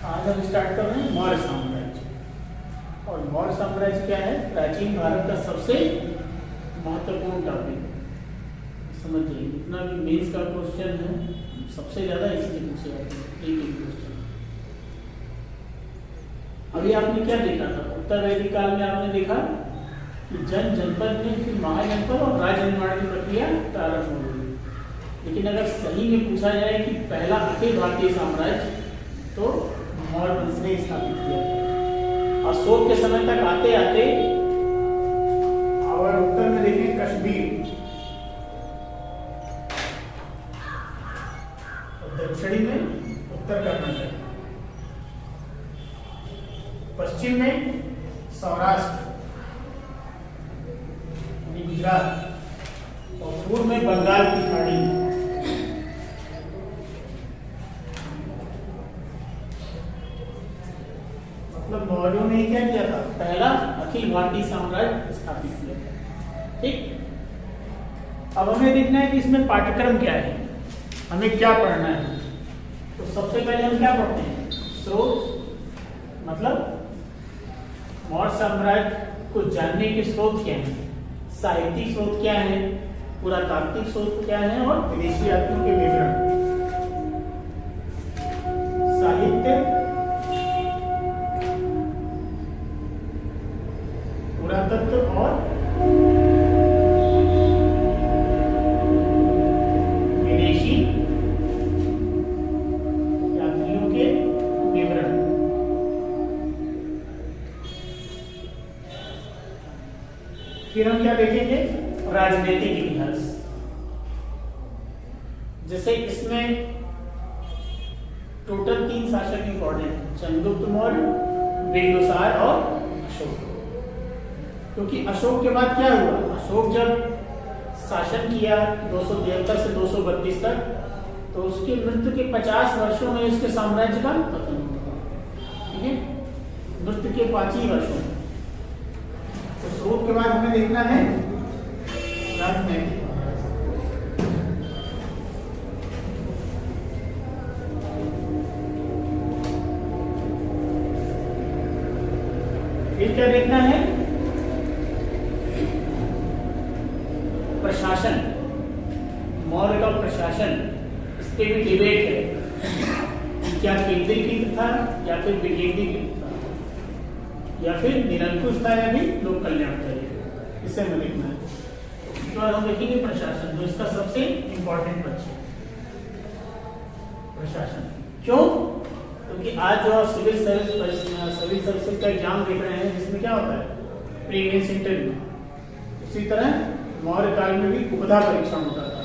आज हम स्टार्ट कर रहे हैं मौर्य साम्राज्य। और मौर्य साम्राज्य क्या है? प्राचीन भारत का सबसे महत्वपूर्ण टॉपिक। समझिए, जितना भी मेंस का क्वेश्चन है सबसे ज्यादा इसी से पूछे जाते हैं, एक एक क्वेश्चन। अभी आपने क्या देखा था? उत्तर वैदिक काल में आपने देखा कि जनपद में फिर महाजनपद और राज्य निर्माण की प्रक्रिया प्रारंभ हो गई। लेकिन अगर सही में पूछा जाए कि पहला अखिल भारतीय साम्राज्य, तो मौर्य वंश ने स्थापित किया। अशोक के समय तक आते आते और उत्तर में देखिए कश्मीर, दक्षिणी में उत्तर कर्नाटक, पश्चिम में सौराष्ट्र गुजरात और पूर्व में बंगाल की खाड़ी। मतलब मौर्यों ने क्या किया था? पहला अखिल भारतीय साम्राज्य स्थापित किया था। ठीक, अब हमें देखना है कि इसमें पाठ्यक्रम क्या है, हमें क्या पढ़ना है। तो सबसे पहले हम क्या पढ़ते हैं? स्रोत, मतलब मौर्य साम्राज्य को जानने के स्रोत क्या हैं, साहित्यिक स्रोत क्या है, पुरातात्विक स्रोत क्या है और विदेशी यात्रियों के विवरण। साहित्य, पुरातत्व और विदेशी यात्रियों के विवरण। फिर हम क्या देखेंगे? राजनीतिक इतिहास। जैसे इसमें टोटल 3 शासक इंपॉर्टेंट: चंद्रगुप्त मौर्य, बिंदुसार और अशोक। क्योंकि अशोक के बाद क्या हुआ? अशोक जब शासन किया 273 से 232 तक, तो उसकी मृत्यु के 50 वर्षों में उसके साम्राज्य का पतन हुआ। ठीक है, मृत्यु के 5 ही वर्षों में। तो स्रोत के बाद हमें देखना है राजनीति। फिर क्या देखना है? प्रशासन, मौर्य का प्रशासन। इस पे भी डिबेट है, क्या केंद्रीकृत था या फिर विकेंद्रीकृत था, या फिर निरंकुश था या भी लोक कल्याणकारी। इसे हमें देखना है। तो हम देखेंगे प्रशासन, जो इसका सबसे इंपॉर्टेंट पक्ष है। प्रशासन क्यों? क्योंकि आज जो आप सिविल सर्विस का एग्जाम देख रहे हैं, जिसमें क्या होता है? Prelims interview. उसी तरह मौर्य काल में भी उपधा परीक्षण होता था।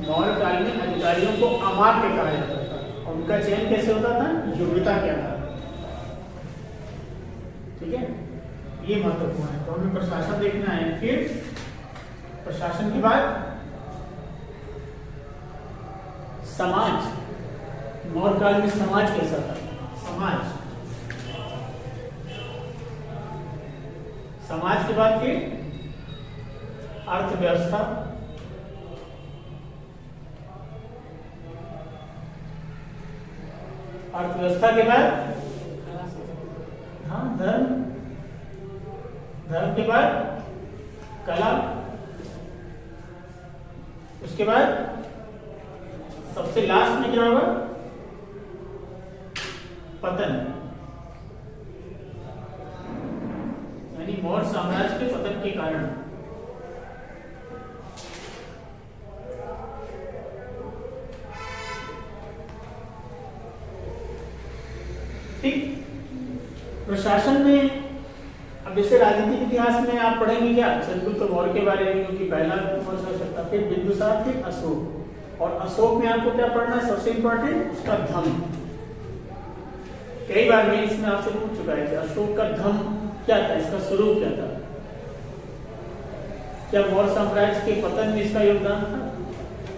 मौर्य काल में अधिकारियों को अमात्य कहा जाता था और उनका चयन कैसे होता था? योग्यता के आधार। ठीक है, ये महत्वपूर्ण है। तो हमें प्रशासन देखना है। फिर प्रशासन के बाद समाज। मौर्य काल में समाज कैसा था? समाज के बाद फिर अर्थव्यवस्था, अर्थव्यवस्था के बाद धर्म के बाद कला, उसके बाद सबसे लास्ट में क्या होगा? पतन, यानी मौर्य साम्राज्य के पतन के कारण। ठीक, प्रशासन में अब जैसे राजनीतिक इतिहास में आप पढ़ेंगे क्या? चंद्रगुप्त मौर्य के बारे में, क्योंकि पहला मौर्य शासक था। फिर बिंदुसार, फिर अशोक। और अशोक में आपको क्या पढ़ना है? सबसे इंपॉर्टेंट उसका धम्म। कई बार मैं इसमें आपसे पूछ चुका है कि अशोक का धम्म क्या था, इसका स्वरूप क्या था, क्या मौर्य साम्राज्य के पतन में इसका योगदान था?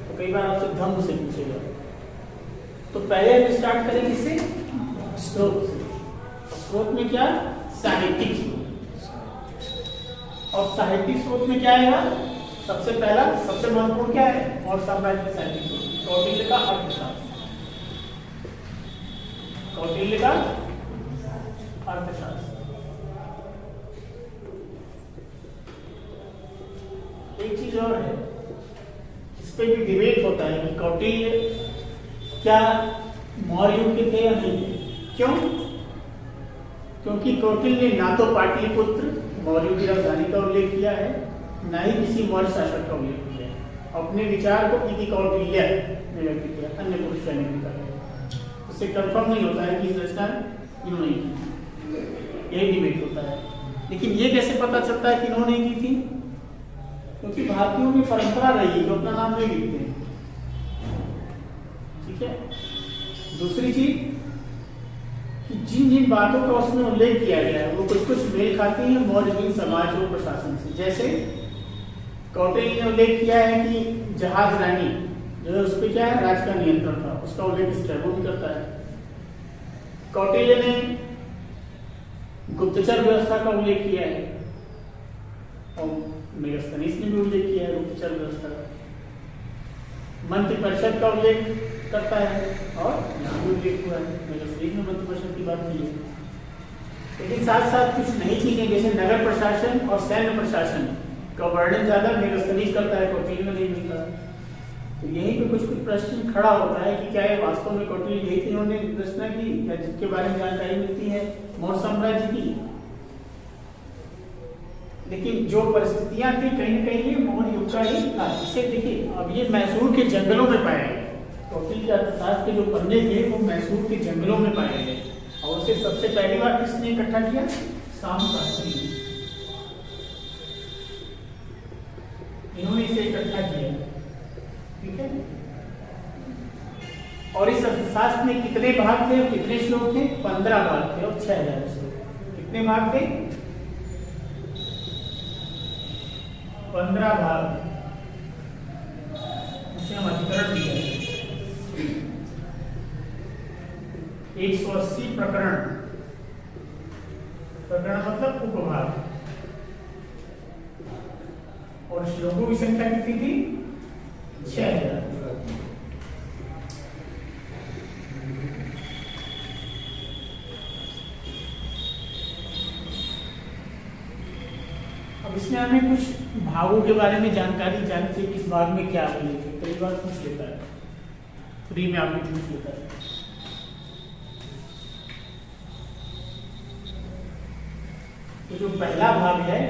तो कई बार आपसे धम्म से पूछेगा। तो पहले हम स्टार्ट करेंगे इससे, स्रोत से। स्रोत में क्या? साहित्यिक स्रोत। और साहित्यिक स्रोत में क्या आएगा? सबसे पहला, सबसे महत्वपूर्ण क्या है? मौर्य साम्राज्य में साहित्यिक स्रोत। कौटिल्य का अर्थशास्त्र। कौटिल्य का अर्थशास्त्र। एक चीज और है, इस पे भी डिबेट होता है कि कौटिल्य क्या मौर्य युग के थे या नहीं। क्यों? क्योंकि कौटिल्य ने ना तो पाटलिपुत्र मौर्य की राजधानी का उल्लेख किया है, ना ही किसी मौर्य शासक का उल्लेख किया है। अपने विचार को इति कौटिल्य ने व्यक्त किया, अन्य पुरुष ने निकाला। उससे कंफर्म नहीं होता है कि इस रचना इन्होंने की, यही डिबेट होता है। लेकिन ये कैसे पता चलता है कि इन्होंने की थी? क्योंकि भारतीयों में परंपरा रही है जो अपना नाम नहीं लिखते हैं। ठीक है। दूसरी चीज कि जिन जिन बातों का उसमें उल्लेख किया गया है वो कुछ कुछ मेल खाती है मौर्य समाज और प्रशासन से। जैसे कौटिल्य ने उल्लेख किया है कि जहाज रानी जो है उस पर क्या है, राज का नियंत्रण था, उसका उल्लेख स्ट्रैबो भी करता है। कौटिल्य ने गुप्तचर व्यवस्था का उल्लेख किया है और मेगास्थनीज ने भी उल्लेख किया है गुप्तचर व्यवस्था का। मंत्रिपरिषद का उल्लेख करता है और यहाँ भी उल्लेख हुआ है, मेगास्थनीज ने मंत्रिपरिषद की बात की है। लेकिन साथ साथ कुछ नई चीजें जैसे नगर प्रशासन और सैन्य प्रशासन का वर्णन ज्यादा मेगास्थनीज करता है, कौटिल्य में नहीं मिलता। तो यहीं पे कुछ कुछ प्रश्न खड़ा होता है कि क्या ये वास्तव में कौटिल्य यही थी इन्होंने रचना की या जिसके बारे में जानकारी मिलती है मौर्य साम्राज्य की। लेकिन जो परिस्थितियां थी कहीं न कहीं ये मौर्य युग का ही था। इसे देखिए, अब ये मैसूर के जंगलों में पाया गया। कौटिल्य के अर्थशास्त्र के जो पन्ने थे वो मैसूर के जंगलों में पाए गए और उसे सबसे पहली बार किसने इकट्ठा किया? शाम शास्त्री, इन्होंने इसे इकट्ठा किया। ठीक है। और इस अर्थशास्त्र में कितने भाग थे और कितने श्लोक थे? 15 भाग थे और 6000 श्लोक। कितने भाग थे? 15 भाग। इसे हम अधिकरण दिया है। 180 प्रकरण, प्रकरण मतलब उपभाग। और श्लोकों की संख्या कितनी थी? 6000। अब इसमें हमें कुछ भागों के बारे में जानकारी जाननी चाहिए, किस भाग में क्या उल्लेख है। कई बार पूछ लेता है, फ्री में आपने पूछ लेता है। तो जो पहला भाग है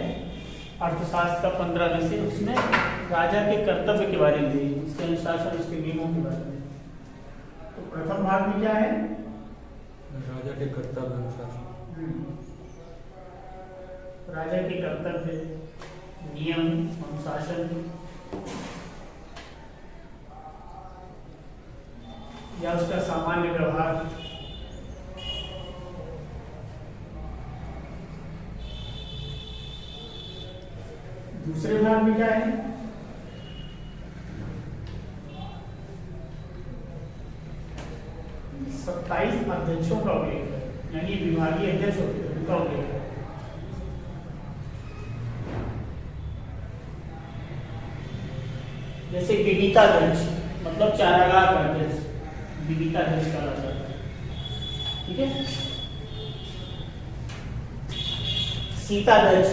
अर्थशास्त्र का 15 में से, उसमें राजा के कर्तव्य के बारे में, उसके अनुशासन, उसके नियमों के बारे में। तो प्रथम भाग में क्या है? राजा के कर्तव्य अनुशासन। राजा के कर्तव्य, नियम, अनुशासन या उसका सामान्य व्यवहार। दूसरे भाग में क्या है? 27 अध्यक्षों का उल्लेख है, यानी विभागीय अध्यक्ष होते हैं उनका उल्लेख है। जैसे विविताध्यक्ष मतलब चारागाह का अध्यक्ष, विविताध्यक्ष कहा जाता है। ठीक है। सीताध्यक्ष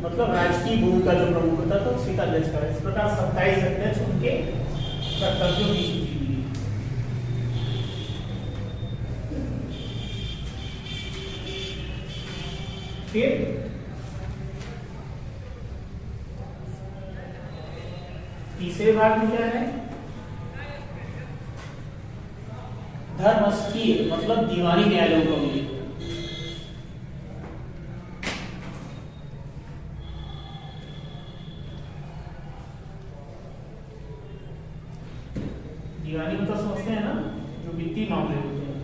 मतलब राजकीय भूमि का जो प्रमुख होता है तो सीताध्यक्ष का। इस प्रकार 27 अध्यक्ष उनके कर्तव्यों की सूची दी है। फिर तीसरे भाग में क्या है? धर्मस्थीय मतलब दीवानी न्यायालयों का उल्लेख। दीवानी मतलब समझते हैं ना, जो वित्तीय मामले होते हैं।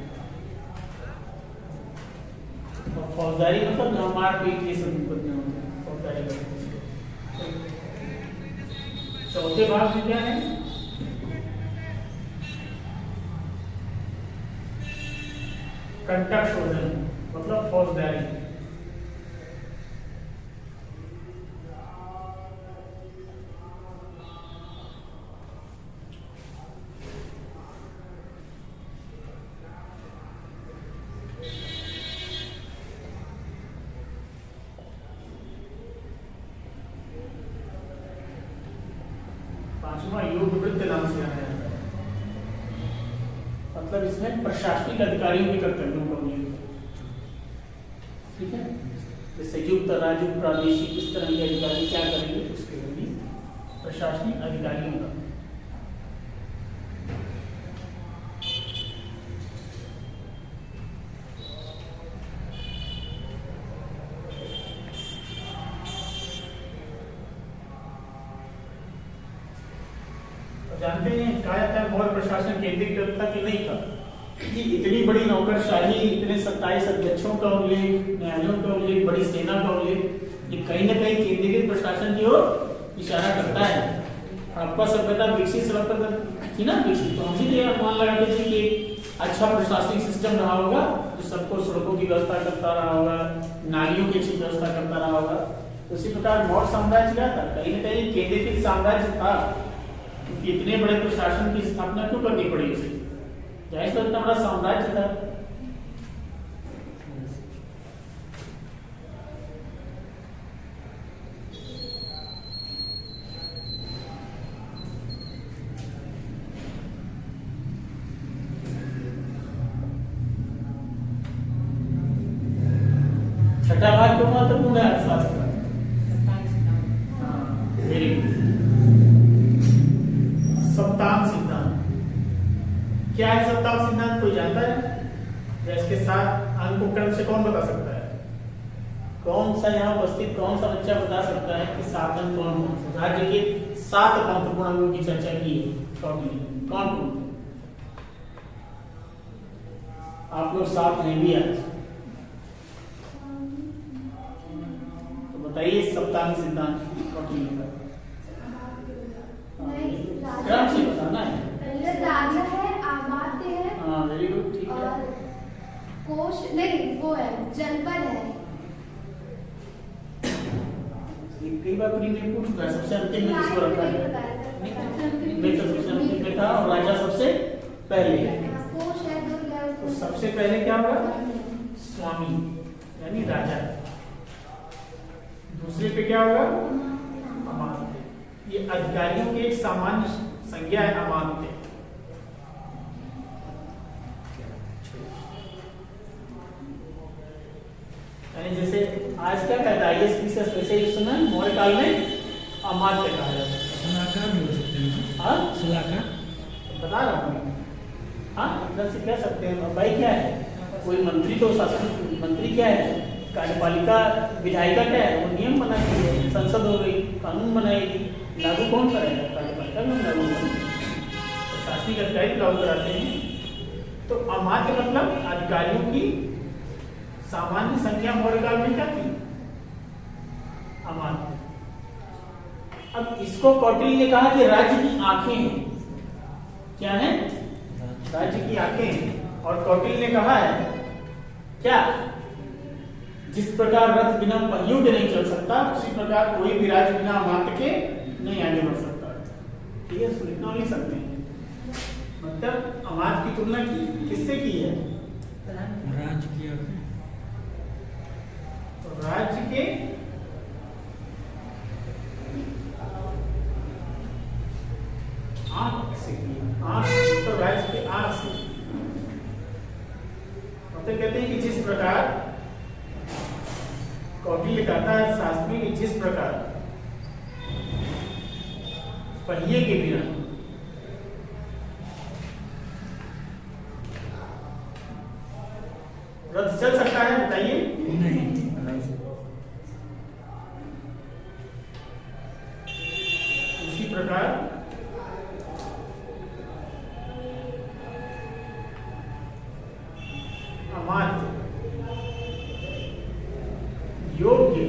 और फौजदारी मतलब जो मारपीट ये सब मुकदमे होते हैं, फौजदारी। चौथे भाग में क्या है? कंटक शोधन मतलब फौजदारी। मतलब इसमें प्रशासनिक अधिकारियों के कर्तव्यों का उल्लेख है। ठीक है, जैसे संयुक्त राज्य प्रादेशिक इस तरह के अधिकारी क्या करेंगे, उसके लिए प्रशासनिक अधिकारियों का। जानते हैं कहा जाता है मौर्य प्रशासन केंद्रीकृत था कि नहीं था, कि इतनी बड़ी नौकरशाही, इतने 27 अध्यक्षों का उल्लेख, न्यायालयों का उल्लेख, बड़ी सेना का उल्लेख, ये कहीं ना कहीं केंद्रीकृत प्रशासन की ओर इशारा करता है। हड़प्पा सभ्यता विकसित सभ्यता थी ना, विकसित, तो हम भी अनुमान लगाते थे कि अच्छा प्रशासनिक सिस्टम रहा होगा, जो सबको सड़कों की व्यवस्था करता रहा होगा, नालियों की अच्छी व्यवस्था करता रहा होगा। उसी प्रकार मौर्य साम्राज्य क्या था, कहीं ना कहीं केंद्रीकृत साम्राज्य था, क्योंकि इतने बड़े प्रशासन की स्थापना क्यों करनी पड़ी उसे, जाहिर से इतना बड़ा साम्राज्य था। छठा भाग क्यों महत्वपूर्ण है अर्थशास्त्र का? Very good. सप्तांग सिद्धांत क्या है? सप्तांग सिद्धांत कोई जानता है? या इसके साथ अंक को क्रम से कौन बता सकता है? कौन सा यहाँ उपस्थित कौन सा बच्चा बता सकता है कि 7 अंक कौन कौन से? राज्य के 7 महत्वपूर्ण अंगों की चर्चा की है कौन कौन? आप लोग साथ नहीं भी आज, तो बताइए सप्तांग सिद्धांत कौन का? क्रम से बताना है। पहले राजा है, आमात्य है, हाँ वेरी गुड, ठीक है। और कोश नहीं, वो है जनपद है। ये कई बार प्री में पूछ चुका है, सबसे अंतिम में किसको रखा है? मैं तो सबसे अंतिम में था और राजा सबसे पहले है। कोश है, तो सबसे पहले क्या होगा? स्वामी यानी राजा। दूसरे पे क्या होगा? अमात्य। ये अधिकारियों की एक सामान्य संज्ञा है अमात्य। यानी जैसे आज क्या कहता है ISPC वैसे ही सुना, मौर्य काल में अमात्य कहा जाता है। सलाहकार भी हो सकते हैं। हाँ सलाहकार बता रहा हूँ। हाँ इधर से कह सकते हैं। भाई क्या है, कोई मंत्री तो शासन मंत्री क्या है, कार्यपालिका विधायिका क्या है, वो नियम बनाती है, संसद हो गई, कानून बनाएगी, लागू कौन करेगा? कार्यपालिका में लागू करेगी, प्रशासनिक अधिकारी लागू कराते हैं। तो अमात्य मतलब अधिकारियों की सामान्य संख्या मौर्य काल में क्या थी? अमात्य। अब इसको कौटिल्य ने कहा कि राज्य की आंखें हैं। क्या है? राज्य की आंखें हैं। और कौटिल्य ने कहा है क्या, जिस प्रकार रथ बिना पहियों के नहीं चल सकता, उसी प्रकार कोई भी राज्य बिना अमात्य के नहीं आगे बढ़ सकता। ठीक है, सुनितना लिख सकते हैं। मतलब अमात्य की तुलना किससे की है? राज्य की राज्य के आंख से की। आंख तो राज्य के आंख से। मतलब कहते हैं कि जिस प्रकार कौटिल्य कहता है शास्त्र में कि जिस प्रकार पहिए के बिना रथ चल सकता है, बताइए? नहीं। इसी प्रकार अमात्य योग्य,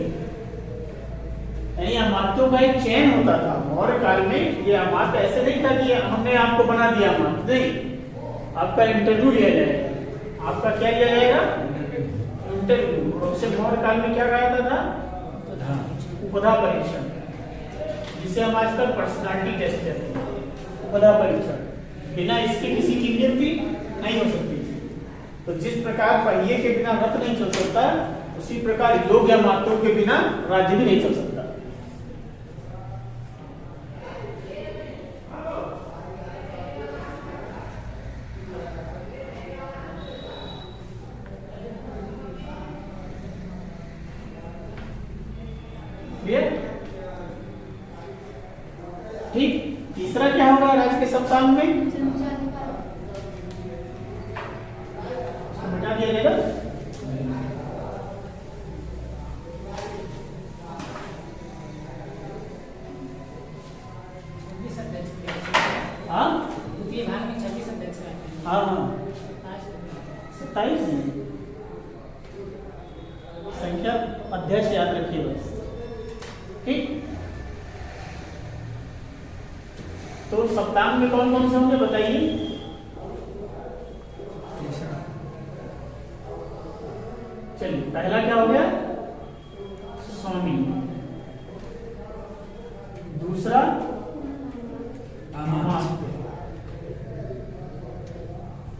यानी अमात्यों का एक चयन होता था मौर्य काल में। ये अमात्य ऐसे नहीं था कि हमने आपको बना दिया अमात्य, नहीं, आपका इंटरव्यू लिया जाएगा। आपका क्या लिया जाएगा? इंटरव्यू। और उसे मौर्य काल में क्या कहा जाता था? उपधा परीक्षण, जिसे हम आजकल पर्सनालिटी टेस्ट कहते हैं। उपधा परीक्षण बिना इसके किसी की नियुक्ति नहीं हो सकती। तो जिस प्रकार पहिए के बिना रथ नहीं चल सकता, उसी प्रकार योग्य अमात्यों के बिना राज्य भी नहीं चल सकता। सप्तांग में जन्मजातिकार मिटा दिया जाएगा। हाँ हाँ हाँ 27 नहीं, संख्या अध्यक्ष याद रखिए बस, ठीक। तो सप्तांग में कौन कौन से होंगे बताइए। चलिए पहला क्या हो गया, स्वामी। दूसरा अमात्य।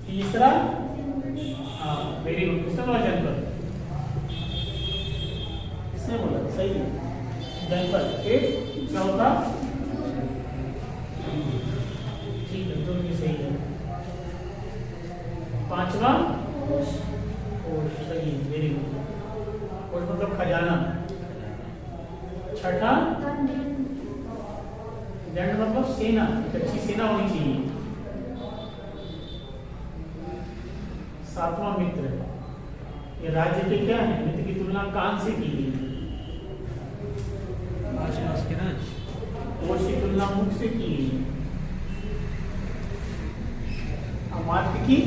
तीसरा वेरी गुड, किसने बोला जनपद, किसने बोला, सही है जनपद एक। चौथा ठीक है, दोनों भी सही है। पांचवा कोश कोश, सही है, वेरी गुड। कोश मतलब खजाना। छठा दंड दंड मतलब सेना, एक अच्छी सेना होनी चाहिए। सातवां मित्र, ये राज्य के क्या है, मित्र की तुलना कान से की गई है। आसपास के राज, कोश की तुलना मुख से की गई है। अमात्य की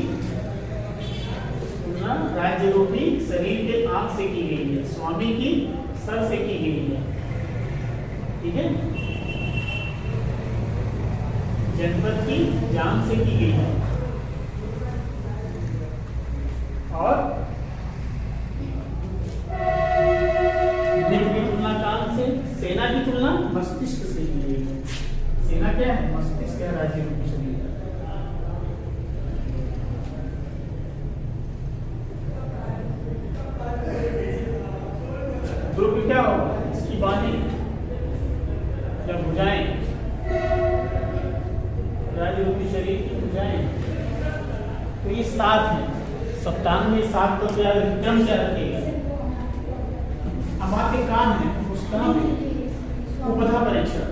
तुलना राज्य रूपी शरीर के आंख से की गई है। स्वामी की सर से की गई है, ठीक है। जनपद की जान से की गई है, और मित्र की तुलना कान से, सेना की तुलना मस्तिष्क से की गई है। सेना क्या है, मस्तिष्क है, राज्य रूपी शरीर। ग्रुप क्या होगा, इसकी बानी या भुजाएं, राज्य रूपी शरीर की भुजाएं। तो ये 7 है सप्तांग में, 7 तो क्या क्रम से रखेगा। अमात्य कान है, उसका उपधा परीक्षण।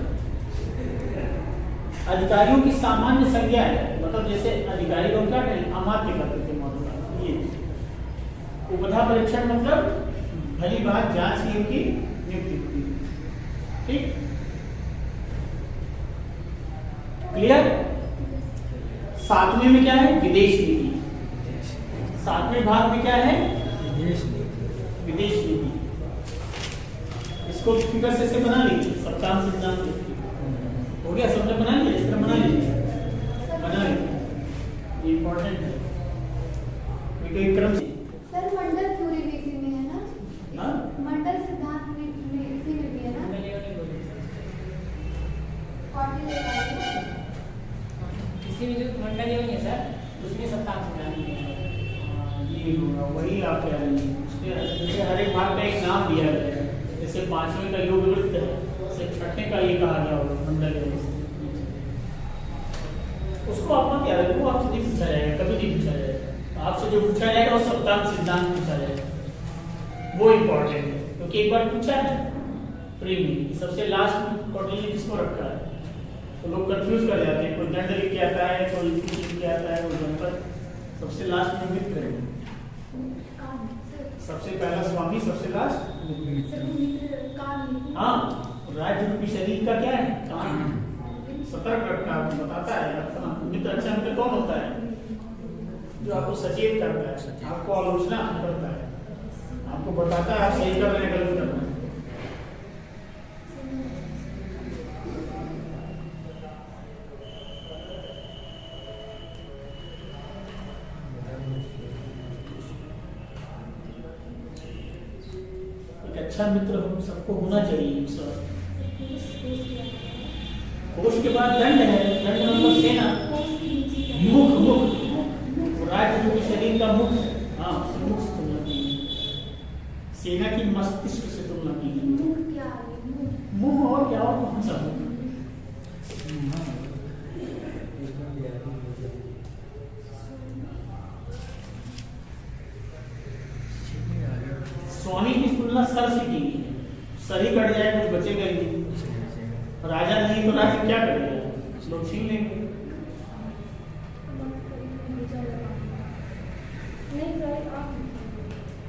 अधिकारियों की सामान्य संज्ञा है, मतलब जैसे अधिकारी लोग क्या करें, अमात्य करते थे मतलब ये। उपधा परीक्षण मतलब भली बात जांच की उनकी नियुक्ति होती है, ठीक। क्लियर। 7वें में क्या है, विदेश नीति। 7वें भाग में क्या है, विदेश नीति। विदेश नीति। इसको फिगर से बना लीजिए, सप्तांग सिद्धांत हो गया, सबने बना लिया, इस तरह बना लीजिए, बना लीजिए, ये इंपॉर्टेंट है। एक क्रम से सर मंडल थ्योरी भी इसी में है ना, हाँ? मंडल सिद्धांत में इसी में भी है ना, इसी में जो मंडल है सर, उसमें सप्तांग सिद्धांत है। ये होगा, वही आप कह रहे हैं। उसके जैसे हर एक भाग का एक नाम दिया गया है, जैसे 5वें का योग वृत्त है, जैसे 6ठे का ये कहा गया होगा मंडल है। उसको आप मत याद रखो, वो आपसे नहीं पूछा जाएगा, कभी नहीं पूछा जाएगा। आपसे जो पूछा जाएगा वो सप्तांग सिद्धांत पूछा जाएगा, वो इम्पोर्टेंट है। क्योंकि एक बार पूछा है प्री में, सबसे लास्ट में कौटिल्य किसको रखा है, तो लोग कंफ्यूज कर जाते हैं। कोई दंड लिख के आता है, कोई लिख के आता है, कोई जनपद। सबसे लास्ट में मित्र है, सबसे पहला स्वामी, सबसे लास्ट हाँ। राज्य रूपी शरीर का क्या है, कान। सतर्क रखता है, आपको बताता है अपना मित्र। अच्छा मित्र कौन होता है, जो आपको सचेत करता है, आपको आलोचना करता है, आपको बताता है आप सही कर रहे हैं, गलत कर रहे हैं। एक अच्छा मित्र हम सबको होना चाहिए सर। कोश के बाद दंड है, दंड मतलब सेना। मुख, मुख राज्य रूपी शरीर का मुख, हाँ मुख से तुलना की गई। सेना की मस्तिष्क से तुलना की गई। मुंह और क्या, और कौन सा मुख? स्वामी की तुलना सर से की गई है। सर ही कट जाए कुछ बचेगा ही नहीं। राजा नहीं तो राज्य क्या करेगा, लोग छीन लेंगे।